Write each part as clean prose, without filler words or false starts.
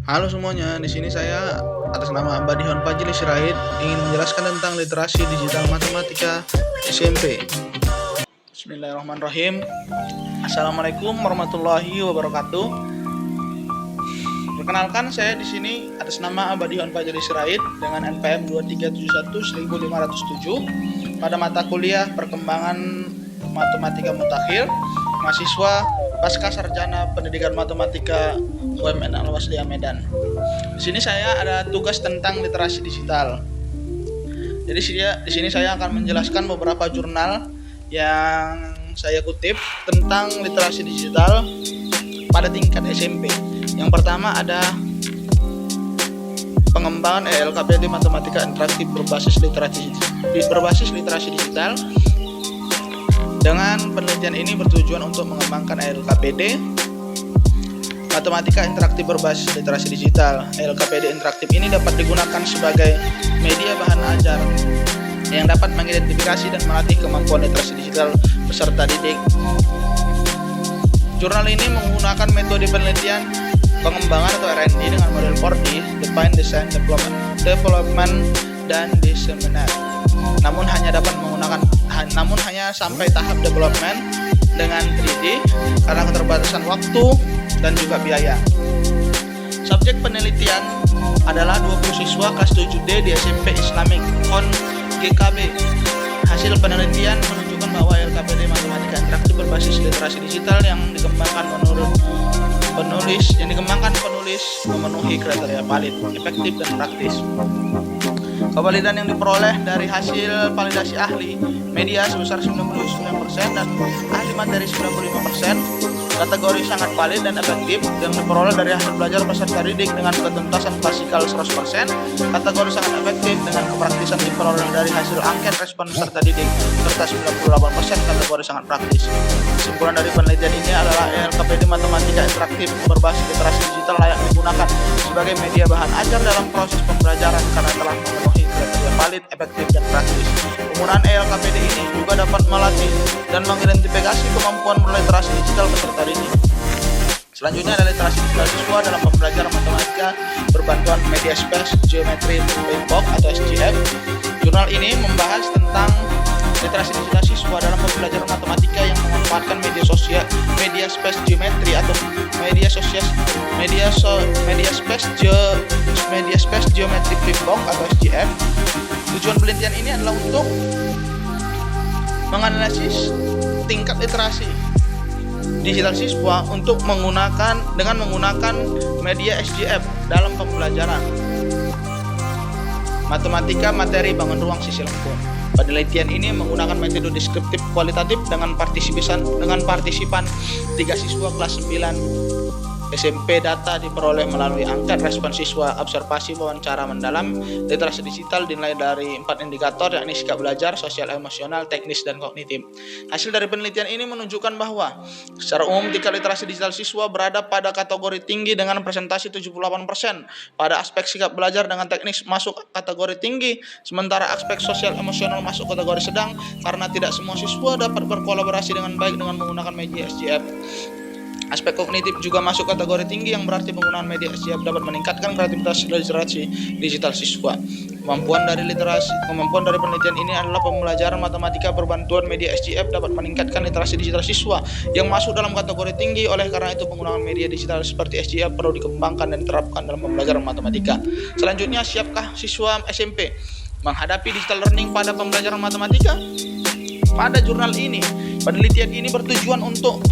Halo semuanya, di sini saya atas nama Badihan Fajri Sirait ingin menjelaskan tentang literasi digital matematika SMP. Bismillahirrahmanirrahim. Assalamualaikum warahmatullahi wabarakatuh. Perkenalkan, saya di sini atas nama Badihan Fajri Sirait dengan NPM 2371-1507 pada mata kuliah Perkembangan Matematika Mutakhir, mahasiswa Pasca Sarjana Pendidikan Matematika UMN Al-Wasliya Medan. Di sini saya ada tugas tentang literasi digital. Jadi di sini saya akan menjelaskan beberapa jurnal yang saya kutip tentang literasi digital pada tingkat SMP. Yang pertama ada pengembangan ELKPD Matematika Interaktif berbasis literasi digital. Dengan penelitian ini bertujuan untuk mengembangkan ELKPD Matematika Interaktif berbasis literasi digital. ELKPD interaktif ini dapat digunakan sebagai media bahan ajar yang dapat mengidentifikasi dan melatih kemampuan literasi digital peserta didik. Jurnal ini menggunakan metode penelitian pengembangan atau R&D dengan model 4D, Define, Design, Development, dan Disseminate. Namun hanya sampai tahap development dengan 3D karena keterbatasan waktu dan juga biaya. Subjek penelitian adalah 20 siswa kelas 7D di SMP Islamic Con GKB. Hasil penelitian menunjukkan bahwa LKPD Matematika Interaktif berbasis literasi digital yang dikembangkan penulis memenuhi kriteria valid, efektif, dan praktis. Kevalidan yang diperoleh dari hasil validasi ahli media sebesar 99% dan ahli materi 95%. Kategori sangat valid dan efektif yang diperoleh dari hasil belajar peserta didik dengan ketuntasan klasikal 100%. Kategori sangat efektif dengan kepraktisan diperoleh dari hasil angket respon peserta didik serta 98% kategori sangat praktis. Kesimpulan dari penelitian ini adalah ELKPD Matematika Interaktif berbasis literasi digital layak digunakan sebagai media bahan ajar dalam proses pembelajaran karena telah memenuhi kriteria valid, efektif, dan praktis. Penggunaan ELKPD ini juga dapat melatih dan mengidentifikasi kemampuan berliterasi digital peserta didik. Selanjutnya adalah literasi digital siswa dalam pembelajaran matematika berbantuan Media Space Geometry Framework atau SGF. Jurnal ini membahas tentang literasi digital siswa dalam pembelajaran matematika yang memanfaatkan media space geometry atau media space geometry framework atau SGF. Tujuan penelitian ini adalah untuk menganalisis tingkat literasi digital siswa dengan menggunakan media SGF dalam pembelajaran matematika materi bangun ruang sisi lengkung. Penelitian ini menggunakan metode deskriptif kualitatif dengan partisipan 3 siswa kelas 9 SMP. Data diperoleh melalui angket respon siswa, observasi, wawancara mendalam. Literasi digital dinilai dari 4 indikator, yakni sikap belajar, sosial, emosional, teknis, dan kognitif. Hasil dari penelitian ini menunjukkan bahwa secara umum tingkat literasi digital siswa berada pada kategori tinggi dengan presentasi 78%. Pada aspek sikap belajar dengan teknis masuk kategori tinggi, sementara aspek sosial emosional masuk kategori sedang karena tidak semua siswa dapat berkolaborasi dengan baik dengan menggunakan media SGF. Aspek kognitif juga masuk kategori tinggi yang berarti penggunaan media SGF dapat meningkatkan kreativitas literasi digital siswa. Kemampuan dari penelitian ini adalah pembelajaran matematika berbantuan media SGF dapat meningkatkan literasi digital siswa yang masuk dalam kategori tinggi. Oleh karena itu penggunaan media digital seperti SGF perlu dikembangkan dan diterapkan dalam pembelajaran matematika. Selanjutnya, siapkah siswa SMP menghadapi digital learning pada pembelajaran matematika? Pada jurnal ini, penelitian ini bertujuan untuk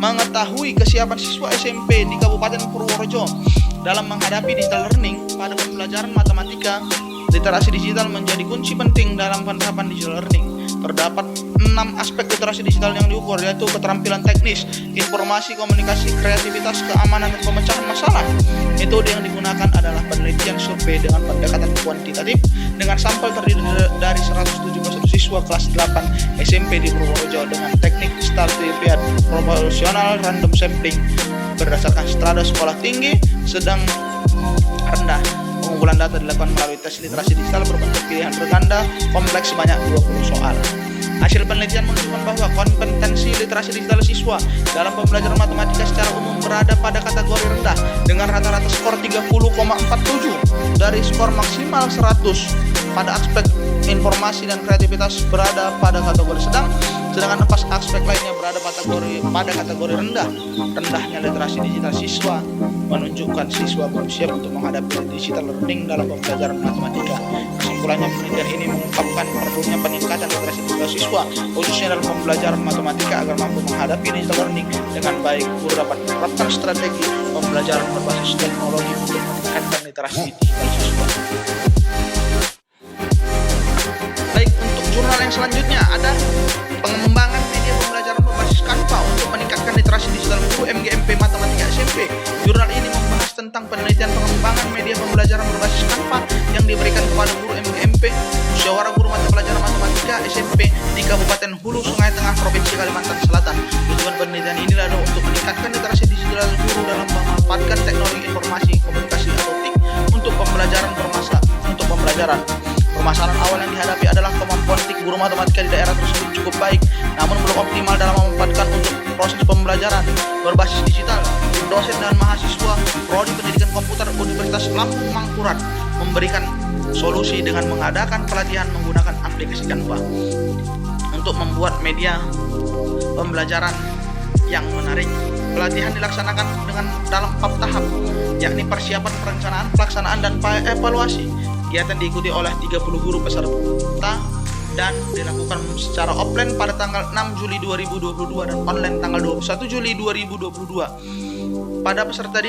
mengetahui kesiapan siswa SMP di Kabupaten Purworejo dalam menghadapi digital learning pada pembelajaran matematika. Literasi digital menjadi kunci penting dalam penerapan digital learning. Terdapat 6 aspek literasi digital yang diukur, yaitu keterampilan teknis, informasi, komunikasi, kreativitas, keamanan, dan pemecahan masalah. Metode yang digunakan adalah penelitian survei dengan pendekatan kuantitatif dengan sampel terdiri dari 171 siswa kelas 8 SMP di Purworejo dengan teknik stratified proporsional random sampling berdasarkan strata sekolah tinggi, sedang, rendah. Pengumpulan data dilakukan melalui tes literasi digital berbentuk pilihan berganda kompleks sebanyak 20 soal. Hasil penelitian menunjukkan bahwa kompetensi literasi digital siswa dalam pembelajaran matematika secara umum berada pada kategori rendah dengan rata-rata skor 30,47 dari skor maksimal 100. Pada aspek informasi dan kreativitas berada pada kategori sedang, sedangkan 4 aspek lainnya berada pada kategori rendah. Rendahnya literasi digital siswa menunjukkan siswa belum siap untuk menghadapi digital learning dalam pembelajaran matematika. Kesimpulannya, penelitian ini mengungkapkan perlunya peningkatan literasi digital siswa khususnya dalam pembelajaran matematika agar mampu menghadapi digital learning dengan baik. Guru dapat menerapkan strategi pembelajaran berbasis teknologi untuk meningkatkan literasi digital siswa. Baik, untuk jurnal yang selanjutnya ada pengembangan media pembelajaran berbasis Canva untuk meningkatkan literasi digital guru MGMP Matematika SMP. Jurnal ini membahas tentang penelitian pengembangan media pembelajaran berbasis Canva yang diberikan kepada guru MGMP Musyawarah Guru Mata Pelajaran Matematika SMP di Kabupaten Hulu Sungai Tengah, Provinsi Kalimantan Selatan. Tujuan penelitian ini adalah untuk meningkatkan literasi digital guru dalam memanfaatkan teknologi informasi komunikasi atau TIK untuk pembelajaran Permasalahan awal yang dihadapi adalah kemampuan TIK guru matematika di daerah tersebut cukup baik, namun belum optimal dalam memanfaatkan untuk proses pembelajaran berbasis digital. Dosen dan mahasiswa Prodi Pendidikan Komputer Universitas Lampung Mangkurat memberikan solusi dengan mengadakan pelatihan menggunakan aplikasi Canva untuk membuat media pembelajaran yang menarik. Pelatihan dilaksanakan dalam 4 tahap, yakni persiapan, perencanaan, pelaksanaan, dan evaluasi. Kegiatan diikuti oleh 30 guru peserta dan dilakukan secara offline pada tanggal 6 Juli 2022 dan online tanggal 21 Juli 2022. Pada peserta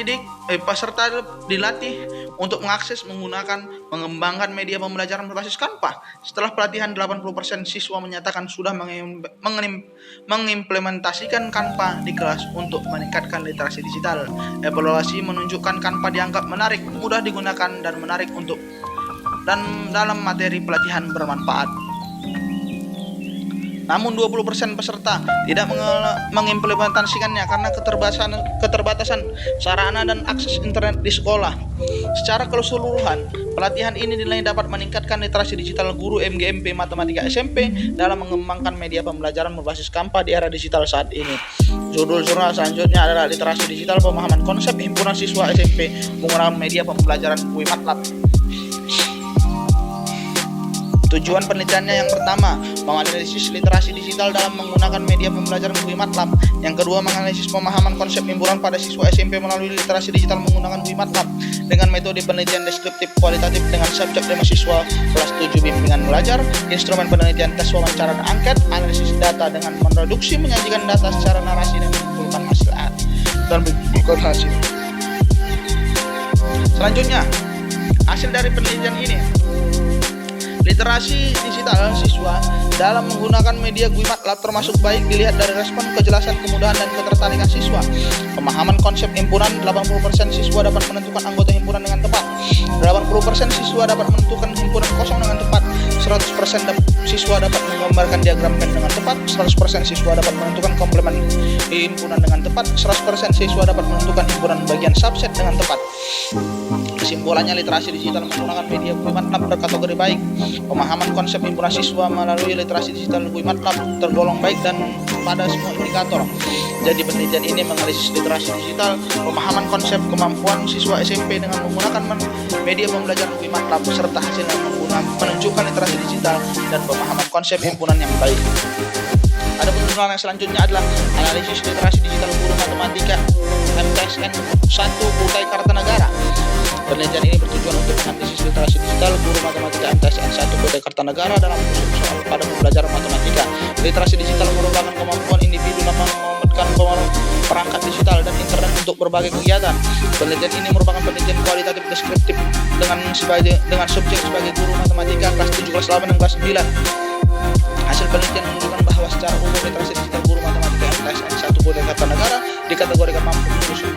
dilatih untuk mengakses, mengembangkan media pembelajaran berbasis Canva. Setelah pelatihan, 80% siswa menyatakan sudah mengimplementasikan Canva di kelas untuk meningkatkan literasi digital. Evaluasi menunjukkan Canva dianggap menarik, mudah digunakan, dan dalam materi pelatihan bermanfaat. Namun 20% peserta tidak mengimplementasikannya karena keterbatasan sarana dan akses internet di sekolah. Secara keseluruhan, pelatihan ini dinilai dapat meningkatkan literasi digital guru MGMP Matematika SMP dalam mengembangkan media pembelajaran berbasis Canva di era digital saat ini. Judul jurnal selanjutnya adalah Literasi Digital Pemahaman Konsep Himpunan Siswa SMP Menggunakan Media Pembelajaran WIMATLAB. Tujuan penelitiannya yang pertama, menganalisis literasi digital dalam menggunakan media pembelajaran WIMATLAB. Yang kedua, menganalisis pemahaman konsep himpunan pada siswa SMP melalui literasi digital menggunakan WIMATLAB dengan metode penelitian deskriptif kualitatif dengan subjek mahasiswa kelas 7 bimbingan belajar, instrumen penelitian tes wawancara dan angket, analisis data dengan mereduksi menyajikan data secara narasi dan mengumpulkan hasil. Selanjutnya, hasil dari penelitian ini. Literasi digital siswa dalam menggunakan media WIMATLAB termasuk baik dilihat dari respon, kejelasan, kemudahan, dan ketertarikan siswa. Pemahaman konsep himpunan, 80% siswa dapat menentukan anggota himpunan dengan tepat. 80% siswa dapat menentukan himpunan kosong dengan tepat. 100% siswa dapat menggambarkan diagram Venn dengan tepat. 100% siswa dapat menentukan komplemen himpunan dengan tepat. 100% siswa dapat menentukan himpunan bagian subset dengan tepat. Kesimpulannya, literasi digital menggunakan media WIMATLAB berkategori baik. Pemahaman konsep himpunan siswa melalui literasi digital WIMATLAB tergolong baik dan pada semua indikator. Jadi penelitian ini menganalisis literasi digital, pemahaman konsep, kemampuan siswa SMP dengan menggunakan media pembelajaran WIMATLAB serta hasilnya menunjukkan literasi digital dan pemahaman konsep himpunan yang baik. Ada jurnal yang selanjutnya adalah analisis literasi digital guru matematika MTSN 1 Kutai Kartanegara. Penelitian ini bertujuan untuk menganalisis literasi digital guru matematika MTSN 1 Kutai Kartanegara dalam soal pada pembelajaran matematika. Literasi digital merupakan kemampuan individu dalam memanfaatkan perangkat digital dan internet untuk berbagai kegiatan. Penelitian ini merupakan penelitian kualitatif deskriptif dengan subjek sebagai guru matematika kelas 7, kelas 8, dan kelas 9. Hasil penelitian menunjukkan bahwa secara umum literasi digital guru matematika MTSN 1 Kutai Kartanegara dikategorikan mampu menyusun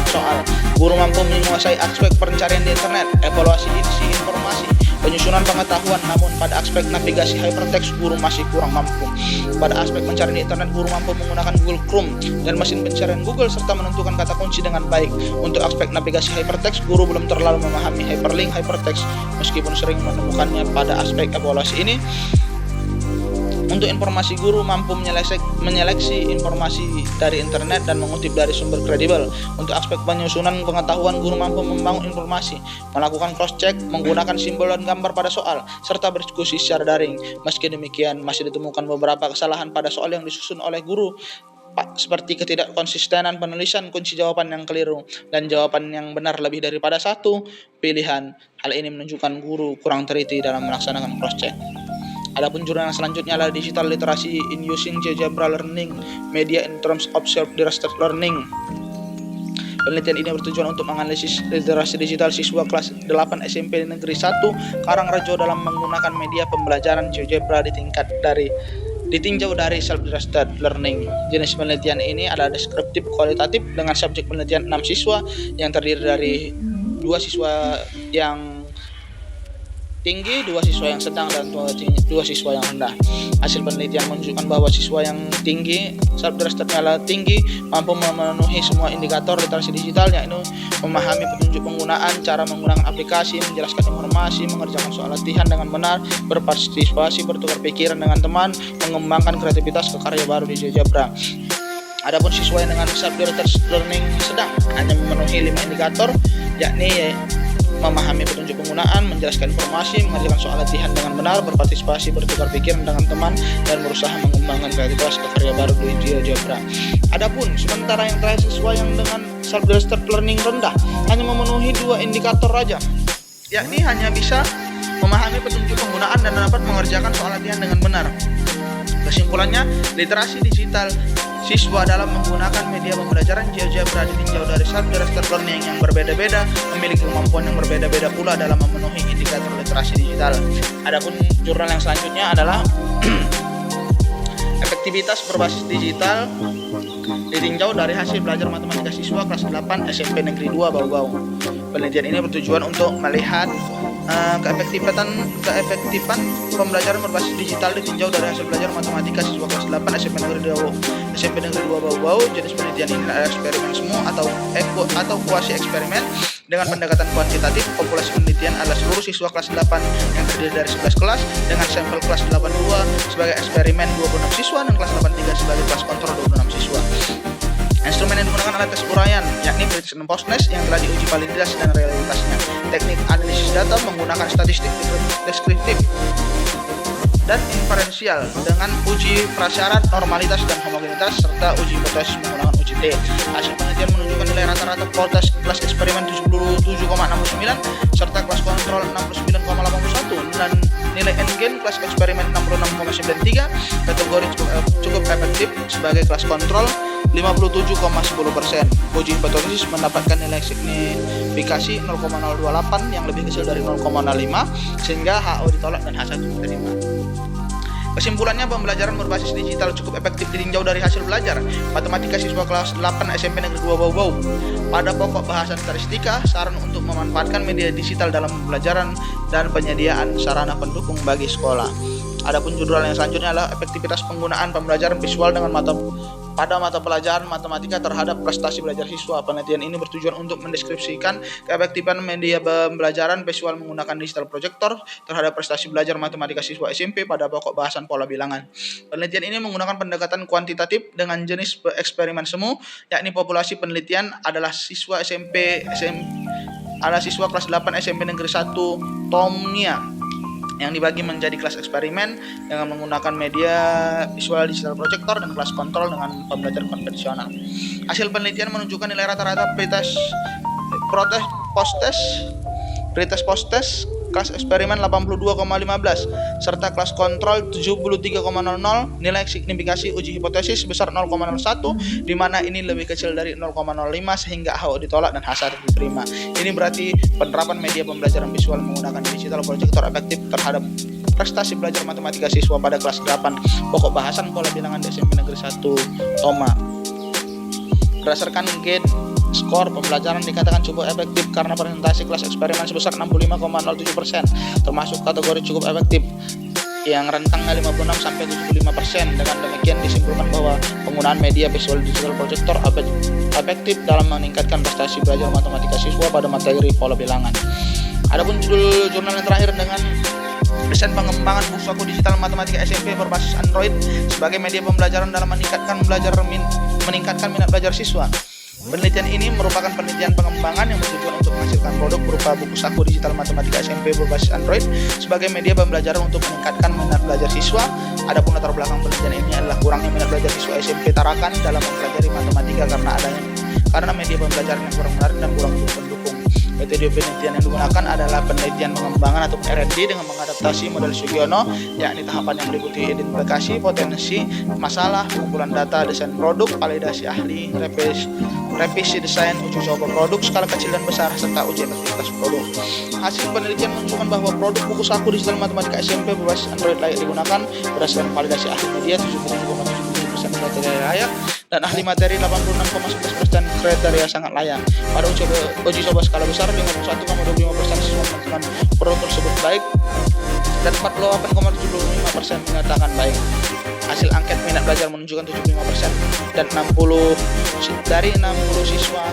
soal. Guru mampu menguasai aspek pencarian di internet, evaluasi isi informasi, penyusunan pengetahuan, namun pada aspek navigasi hypertext guru masih kurang mampu. Pada aspek pencarian di internet, guru mampu menggunakan Google Chrome dan mesin pencarian Google serta menentukan kata kunci dengan baik. Untuk aspek navigasi hypertext, guru belum terlalu memahami hyperlink hypertext meskipun sering menemukannya. Pada aspek evaluasi ini, Untuk informasi, guru mampu menyeleksi informasi dari internet dan mengutip dari sumber kredibel. Untuk aspek penyusunan pengetahuan, guru mampu membangun informasi, melakukan cross-check, menggunakan simbol dan gambar pada soal, serta berdiskusi secara daring. Meski demikian, masih ditemukan beberapa kesalahan pada soal yang disusun oleh guru, seperti ketidakkonsistenan penulisan kunci jawaban yang keliru dan jawaban yang benar lebih daripada satu pilihan. Hal ini menunjukkan guru kurang teliti dalam melaksanakan cross-check. Adapun jurnal selanjutnya adalah Digital Literacy in Using GeoGebra Learning Media in Terms of Self-Directed Learning. Penelitian ini bertujuan untuk menganalisis literasi digital siswa kelas 8 SMP Negeri 1 Karangrejo dalam menggunakan media pembelajaran GeoGebra ditinjau dari self-directed learning. Jenis penelitian ini adalah deskriptif kualitatif dengan subjek penelitian 6 siswa yang terdiri dari 2 siswa yang tinggi, 2 siswa yang sedang, dan 2 siswa yang rendah. Hasil penelitian menunjukkan bahwa siswa yang tinggi, self-directed-nya tinggi, mampu memenuhi semua indikator literasi digital, yaitu memahami petunjuk penggunaan, cara menggunakan aplikasi, menjelaskan informasi, mengerjakan soal latihan dengan benar, berpartisipasi, bertukar pikiran dengan teman, mengembangkan kreativitas ke karya baru di GeoGebra. Adapun siswa yang dengan self-directed learning sedang hanya memenuhi 5 indikator, yakni memahami petunjuk penggunaan, menjelaskan informasi, mengerjakan soal latihan dengan benar, berpartisipasi, bertukar pikiran dengan teman, dan berusaha mengembangkan kreativitas ke karya baru di GeoGebra. Adapun sementara yang terakhir, siswa yang dengan self-directed learning rendah hanya memenuhi 2 indikator saja, yakni hanya bisa memahami petunjuk penggunaan dan dapat mengerjakan soal latihan dengan benar. Kesimpulannya, literasi digital siswa dalam menggunakan media pembelajaran GeoGebra ditinjau dari self-directed learning yang berbeda-beda, memiliki kemampuan yang berbeda-beda pula dalam memenuhi indikator literasi digital. Adapun jurnal yang selanjutnya adalah efektivitas berbasis digital ditinjau dari hasil belajar matematika siswa kelas 8 SMP Negeri 2 Bau-Bau. Penelitian ini bertujuan untuk melihat keefektifan pembelajaran berbasis digital ditinjau dari hasil belajar matematika siswa kelas 8 SMP Negeri 2 Bau-Bau. Jenis penelitian ini adalah eksperimen semu atau kuasi eksperimen dengan pendekatan kuantitatif. Populasi penelitian adalah seluruh siswa kelas 8 yang terdiri dari 11 kelas dengan sampel kelas 82 sebagai eksperimen 26 siswa dan kelas 83 sebagai kelas kontrol 26 siswa. Instrumen yang digunakan adalah tes uraian, yakni British and Postness yang telah diuji validitas dan realitasnya. Teknik analisis data menggunakan statistik deskriptif dan inferensial dengan uji prasyarat, normalitas, dan homogenitas, serta uji hipotesis menggunakan uji T. Hasil penelitian menunjukkan nilai rata-rata kualitas kelas eksperimen 77,69, serta kelas kontrol 69,81, dan nilai endgame kelas eksperimen 66,93. Kategori cukup efektif sebagai kelas kontrol 57,10%. Uji hipotesis mendapatkan nilai signifikasi 0,028 yang lebih kecil dari 0,05 sehingga HO ditolak dan H1 diterima. Kesimpulannya, pembelajaran berbasis digital cukup efektif ditinjau dari hasil belajar matematika siswa kelas 8 SMP Negeri 2 Bau-Bau. Pada pokok bahasan statistika, saran untuk memanfaatkan media digital dalam pembelajaran dan penyediaan sarana pendukung bagi sekolah. Adapun judul yang selanjutnya adalah efektivitas penggunaan pembelajaran visual dengan pada mata pelajaran matematika terhadap prestasi belajar siswa. Penelitian ini bertujuan untuk mendeskripsikan keefektifan media pembelajaran visual menggunakan digital projector terhadap prestasi belajar matematika siswa SMP pada pokok bahasan pola bilangan. Penelitian ini menggunakan pendekatan kuantitatif dengan jenis eksperimen semu, yakni populasi penelitian adalah siswa kelas 8 SMP Negeri 1 Tomnia yang dibagi menjadi kelas eksperimen dengan menggunakan media visual digital projector dan kelas kontrol dengan pembelajaran konvensional. Hasil penelitian menunjukkan nilai rata-rata pretest post-test kelas eksperimen 82,15 serta kelas kontrol 73,00, nilai signifikasi uji hipotesis sebesar 0,01 di mana ini lebih kecil dari 0,05 sehingga HO ditolak dan H1 diterima. Ini berarti penerapan media pembelajaran visual menggunakan digital projector efektif terhadap prestasi belajar matematika siswa pada kelas 8 pokok bahasan pola bilangan di SMP Negeri 1 Toma. Berdasarkan GATE skor, pembelajaran dikatakan cukup efektif karena presentasi kelas eksperimen sebesar 65,07%, termasuk kategori cukup efektif yang rentangnya 56-75%. Dengan demikian disimpulkan bahwa penggunaan media visual digital projector efektif dalam meningkatkan prestasi belajar matematika siswa pada materi pola bilangan. Adapun judul jurnal yang terakhir dengan Desain pengembangan buku saku digital matematika SMP berbasis Android sebagai media pembelajaran dalam meningkatkan minat belajar siswa. Penelitian ini merupakan penelitian pengembangan yang bertujuan untuk menghasilkan produk berupa buku saku digital matematika SMP berbasis Android sebagai media pembelajaran untuk meningkatkan minat belajar siswa. Adapun latar belakang penelitian ini adalah kurangnya minat belajar siswa SMP Tarakan dalam mempelajari matematika karena media pembelajaran yang kurang menarik dan kurang pendukung. Metode penelitian yang digunakan adalah penelitian pengembangan atau R&D dengan mengadaptasi model Sugiono, yakni tahapan yang meliputi identifikasi potensi masalah, pengumpulan data, desain produk, validasi ahli, revisi desain, uji coba produk skala kecil dan besar, serta uji efektivitas produk. Hasil penelitian menunjukkan bahwa produk buku saku digital matematika SMP berbasis Android layak digunakan berdasarkan validasi ahli media 77,77% kriteria layak dan ahli materi 86,11% kriteria sangat layak. Pada uji coba skala besar 51,25% siswa menentukan produk tersebut baik dan 48,75% menyatakan baik. Hasil angket minat belajar menunjukkan 75% dan 60 siswa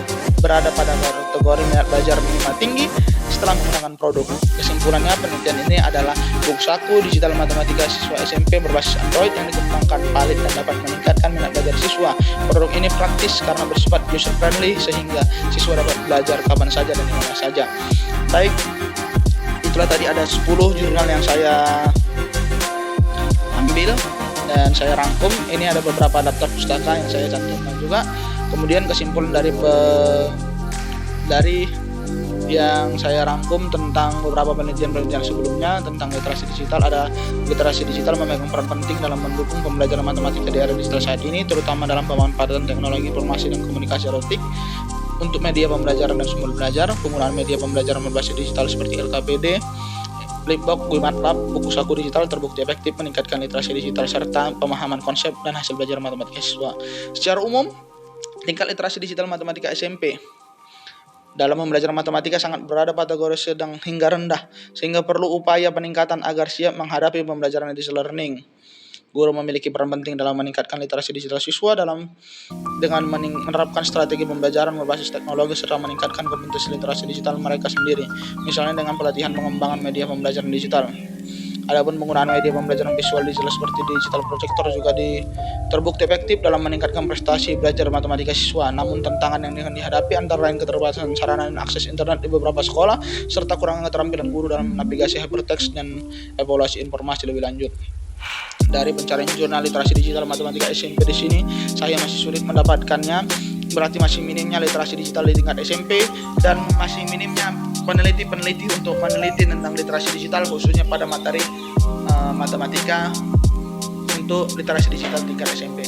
berada pada kategori minat belajar minimal tinggi setelah menggunakan produk. Kesimpulannya, penelitian ini adalah buku saku digital matematika siswa SMP berbasis Android yang dikembangkan valid dan dapat meningkatkan minat belajar siswa. Produk ini praktis karena bersifat user friendly sehingga siswa dapat belajar kapan saja dan di mana saja. Baik, itulah tadi ada 10 jurnal yang saya ambil dan saya rangkum. Ini ada beberapa daftar pustaka yang saya cantumkan juga. Kemudian kesimpulan dari yang saya rangkum tentang beberapa penelitian sebelumnya tentang literasi digital. Ada literasi digital memegang peran penting dalam mendukung pembelajaran matematika di era digital saat ini, terutama dalam pemanfaatan teknologi informasi dan komunikasi elektronik untuk media pembelajaran dan sumber belajar. Penggunaan media pembelajaran berbasis digital seperti LKPD, Flipboard, GUIMATLAB, buku saku digital terbukti efektif meningkatkan literasi digital serta pemahaman konsep dan hasil belajar matematika siswa. Secara umum, tingkat literasi digital matematika SMP dalam pembelajaran matematika sangat berada pada kategori sedang hingga rendah, sehingga perlu upaya peningkatan agar siap menghadapi pembelajaran digital learning. Guru memiliki peran penting dalam meningkatkan literasi digital siswa dengan menerapkan strategi pembelajaran berbasis teknologi serta meningkatkan kompetensi literasi digital mereka sendiri, misalnya dengan pelatihan pengembangan media pembelajaran digital. Adapun penggunaan media pembelajaran visual digital seperti digital projector juga terbukti efektif dalam meningkatkan prestasi belajar matematika siswa. Namun tantangan yang dihadapi antara lain keterbatasan sarana dan akses internet di beberapa sekolah serta kurangnya keterampilan guru dalam navigasi hypertext dan evaluasi informasi lebih lanjut. Dari pencarian jurnal literasi digital matematika SMP di sini saya masih sulit mendapatkannya, berarti masih minimnya literasi digital di tingkat SMP dan masih minimnya peneliti untuk meneliti tentang literasi digital khususnya pada materi matematika untuk literasi digital tingkat SMP.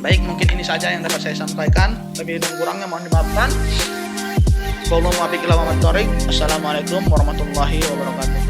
Baik, mungkin ini saja yang dapat saya sampaikan. Lebih dan kurangnya mohon dimaafkan. Assalamualaikum warahmatullahi wabarakatuh.